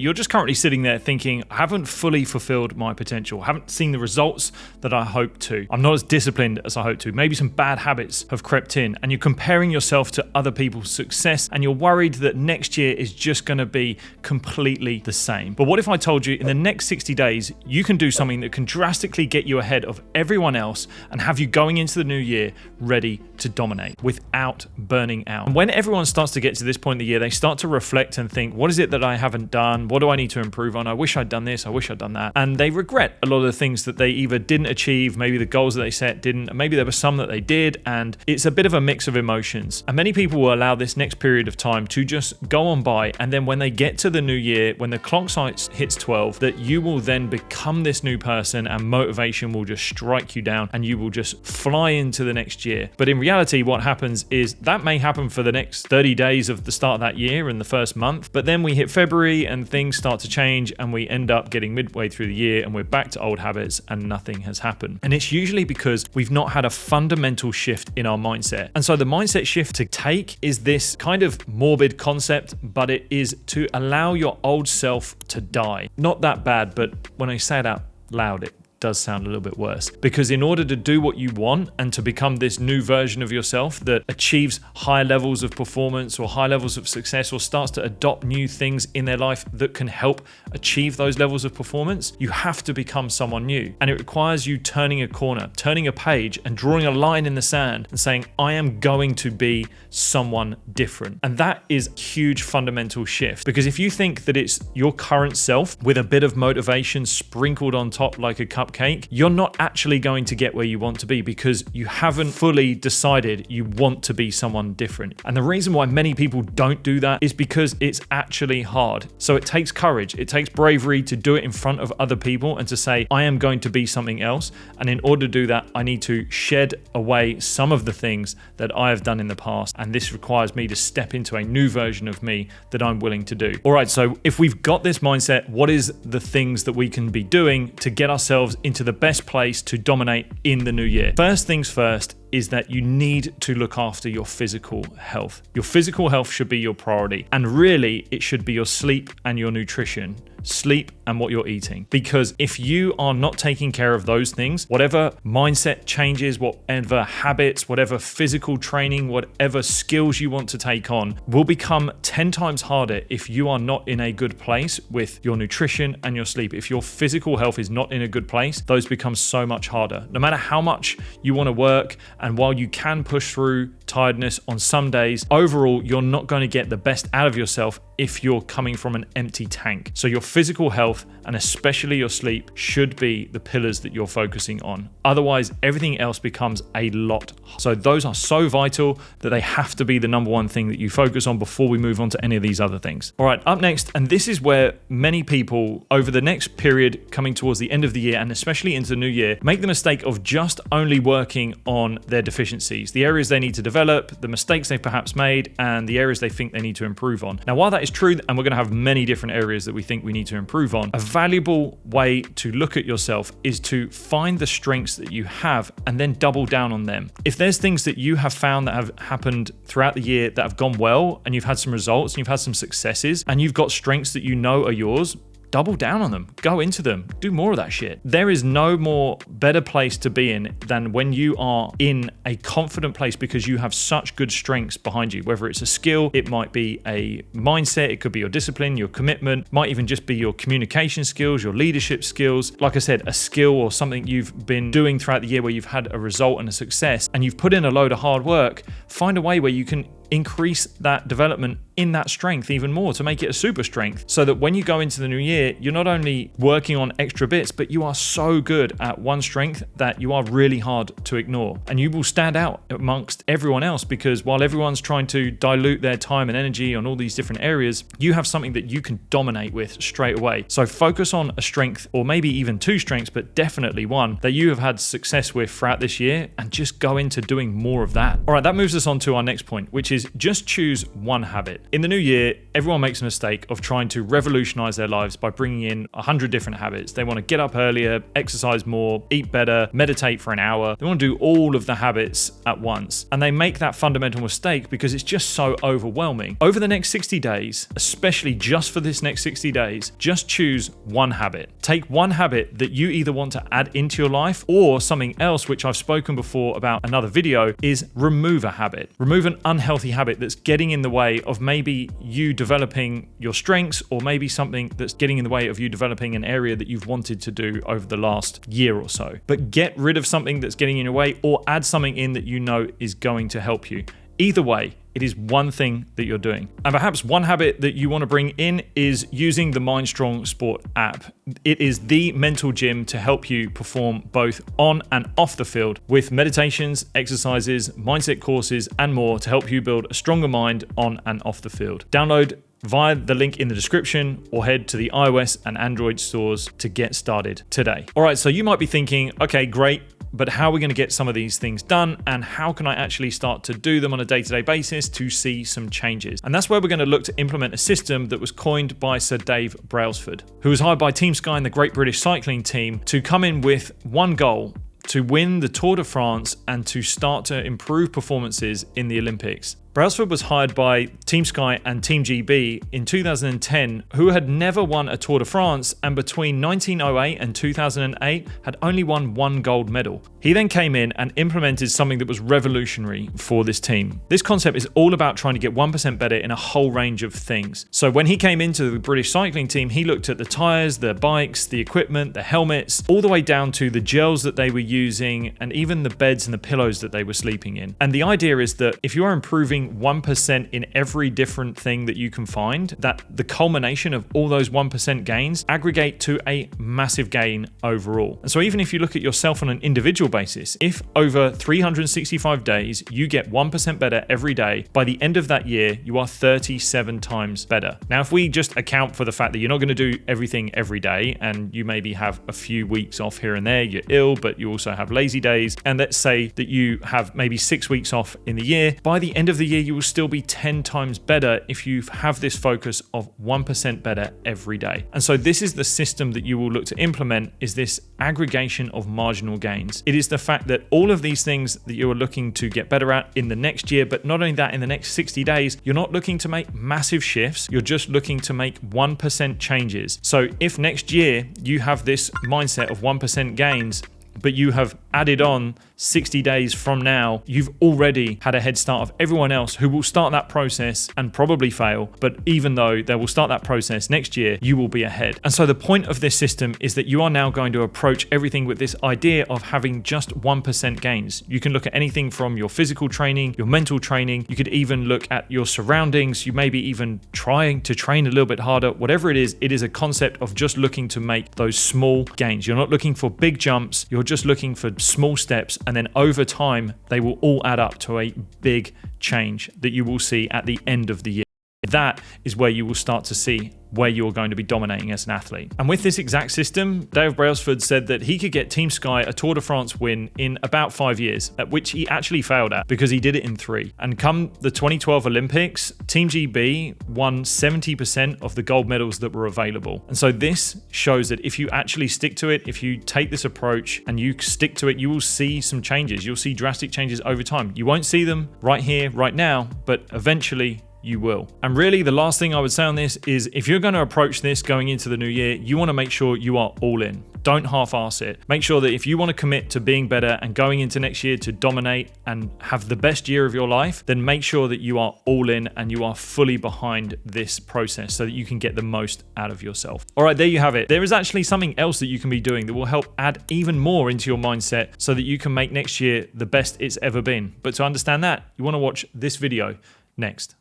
you're just currently sitting there thinking, I haven't fully fulfilled my potential. I haven't seen the results that I hope to. I'm not as disciplined as I hope to. Maybe some bad habits have crept in, and you're comparing yourself to other people's success, and you're worried that next year is just going to be completely the same. But what if I told you in the next 60 days, you can do something that can drastically get you ahead of everyone else and have you going into the new year ready to dominate without burning out? And when everyone starts to get to this point in the year, they start to reflect and think, what is it that I haven't done? What do I need to improve on? I wish I'd done this. I wish I'd done that. And they regret a lot of the things that they either didn't achieve, maybe the goals that they set didn't, maybe there were some that they did, and it's a bit of a mix of emotions. And many people will allow this next period of time to just go on by, and then when they get to the new year, when the clock hits 12, that you will then become this new person and motivation will just strike you down and you will just fly into the next year. But in reality, what happens is that may happen for the next 30 days of the start of that year and the first month, but then we hit February and things start to change and we end up getting midway through the year and we're back to old habits and nothing has happened. And it's usually because we've not had a fundamental shift in our mindset. And so the mindset shift to take is this kind of morbid concept, but it is to allow your old self to die. Not that bad, but when I say it out loud, it does sound a little bit worse, because in order to do what you want and to become this new version of yourself that achieves high levels of performance or high levels of success or starts to adopt new things in their life that can help achieve those levels of performance, you have to become someone new. And it requires you turning a corner, turning a page and drawing a line in the sand and saying, I am going to be someone different. And that is a huge fundamental shift, because if you think that it's your current self with a bit of motivation sprinkled on top like a cupcake, you're not actually going to get where you want to be, because you haven't fully decided you want to be someone different. And the reason why many people don't do that is because it's actually hard. So it takes courage, it takes bravery to do it in front of other people and to say, I am going to be something else. And in order to do that, I need to shed away some of the things that I have done in the past. And this requires me to step into a new version of me that I'm willing to do. All right, so if we've got this mindset, what is the things that we can be doing to get ourselves into the best place to dominate in the new year? First things first is that you need to look after your physical health. Your physical health should be your priority. And really, it should be your sleep and your nutrition. Sleep and what you're eating. Because if you are not taking care of those things, whatever mindset changes, whatever habits, whatever physical training, whatever skills you want to take on will become 10 times harder if you are not in a good place with your nutrition and your sleep. If your physical health is not in a good place, those become so much harder. No matter how much you want to work, and while you can push through tiredness on some days, overall, you're not going to get the best out of yourself if you're coming from an empty tank. So your physical health and especially your sleep should be the pillars that you're focusing on. Otherwise, everything else becomes a lot. So those are so vital that they have to be the number one thing that you focus on before we move on to any of these other things. All right, up next, and this is where many people over the next period coming towards the end of the year and especially into the new year, make the mistake of just only working on their deficiencies, the areas they need to develop, the mistakes they've perhaps made, and the areas they think they need to improve on. Now, while that is true, and we're going to have many different areas that we think we need to improve on, a valuable way to look at yourself is to find the strengths that you have and then double down on them. If there's things that you have found that have happened throughout the year that have gone well and you've had some results and you've had some successes and you've got strengths that you know are yours, double down on them, go into them, do more of that shit. There is no more better place to be in than when you are in a confident place because you have such good strengths behind you, whether it's a skill, it might be a mindset, it could be your discipline, your commitment, might even just be your communication skills, your leadership skills. Like I said, a skill or something you've been doing throughout the year where you've had a result and a success and you've put in a load of hard work, find a way where you can increase that development in that strength even more to make it a super strength, so that when you go into the new year, you're not only working on extra bits, but you are so good at one strength that you are really hard to ignore. And you will stand out amongst everyone else because while everyone's trying to dilute their time and energy on all these different areas, you have something that you can dominate with straight away. So focus on a strength, or maybe even two strengths, but definitely one that you have had success with throughout this year, and just go into doing more of that. All right, that moves us on to our next point, which is just choose one habit. habit. In the new year, everyone makes a mistake of trying to revolutionize their lives by bringing in 100 different habits. They want to get up earlier, exercise more, eat better, meditate for an hour. They want to do all of the habits at once. And they make that fundamental mistake because it's just so overwhelming. Over the next 60 days, especially just for this next 60 days, just choose one habit. Take one habit that you either want to add into your life, or something else, which I've spoken before about another video, is remove a habit. Remove an unhealthy habit that's getting in the way of maybe you developing your strengths, or maybe something that's getting in the way of you developing an area that you've wanted to do over the last year or so. But get rid of something that's getting in your way, or add something in that you know is going to help you. Either way, it is one thing that you're doing. And perhaps one habit that you want to bring in is using the MindStrong Sport app. It is the mental gym to help you perform both on and off the field with meditations, exercises, mindset courses, and more to help you build a stronger mind on and off the field. Download via the link in the description, or head to the iOS and Android stores to get started today. All right, so you might be thinking, okay, great, but how are we going to get some of these things done, and how can I actually start to do them on a day-to-day basis to see some changes? And that's where we're going to look to implement a system that was coined by Sir Dave Brailsford, who was hired by Team Sky and the Great British Cycling Team to come in with one goal: to win the Tour de France and to start to improve performances in the Olympics. Brailsford was hired by Team Sky and Team GB in 2010, who had never won a Tour de France, and between 1908 and 2008 had only won one gold medal. He then came in and implemented something that was revolutionary for this team. This concept is all about trying to get 1% better in a whole range of things. So when he came into the British cycling team, he looked at the tyres, the bikes, the equipment, the helmets, all the way down to the gels that they were using, and even the beds and the pillows that they were sleeping in. And the idea is that if you are improving 1% in every different thing that you can find, that the culmination of all those 1% gains aggregate to a massive gain overall. And so even if you look at yourself on an individual basis, if over 365 days you get 1% better every day, by the end of that year, you are 37 times better. Now, if we just account for the fact that you're not going to do everything every day, and you maybe have a few weeks off here and there, you're ill, but you also have lazy days, and let's say that you have maybe 6 weeks off in the year, by the end of the year, you will still be 10 times better if you have this focus of 1% better every day. And so this is the system that you will look to implement, is this aggregation of marginal gains. It is the fact that all of these things that you are looking to get better at in the next year, but not only that, in the next 60 days, you're not looking to make massive shifts, you're just looking to make 1% changes. So if next year you have this mindset of 1% gains, but you have added on 60 days from now, you've already had a head start of everyone else who will start that process and probably fail. But even though they will start that process next year, you will be ahead. And so the point of this system is that you are now going to approach everything with this idea of having just 1% gains. You can look at anything from your physical training, your mental training. You could even look at your surroundings. You may be even trying to train a little bit harder. Whatever it is a concept of just looking to make those small gains. You're not looking for big jumps. You're just looking for small steps, and then over time they will all add up to a big change that you will see at the end of the year. That is where you will start to see where you're going to be dominating as an athlete. And with this exact system, Dave Brailsford said that he could get Team Sky a Tour de France win in about 5 years, at which he actually failed at because he did it in 3. And come the 2012 Olympics, Team GB won 70% of the gold medals that were available. And so this shows that if you actually stick to it, if you take this approach and you stick to it, you will see some changes. You'll see drastic changes over time. You won't see them right here, right now, but eventually you will. And really, the last thing I would say on this is, if you're going to approach this going into the new year, you want to make sure you are all in. Don't half-ass it. Make sure that if you want to commit to being better and going into next year to dominate and have the best year of your life, then make sure that you are all in and you are fully behind this process so that you can get the most out of yourself. All right, there you have it. There is actually something else that you can be doing that will help add even more into your mindset so that you can make next year the best it's ever been. But to understand that, you want to watch this video next.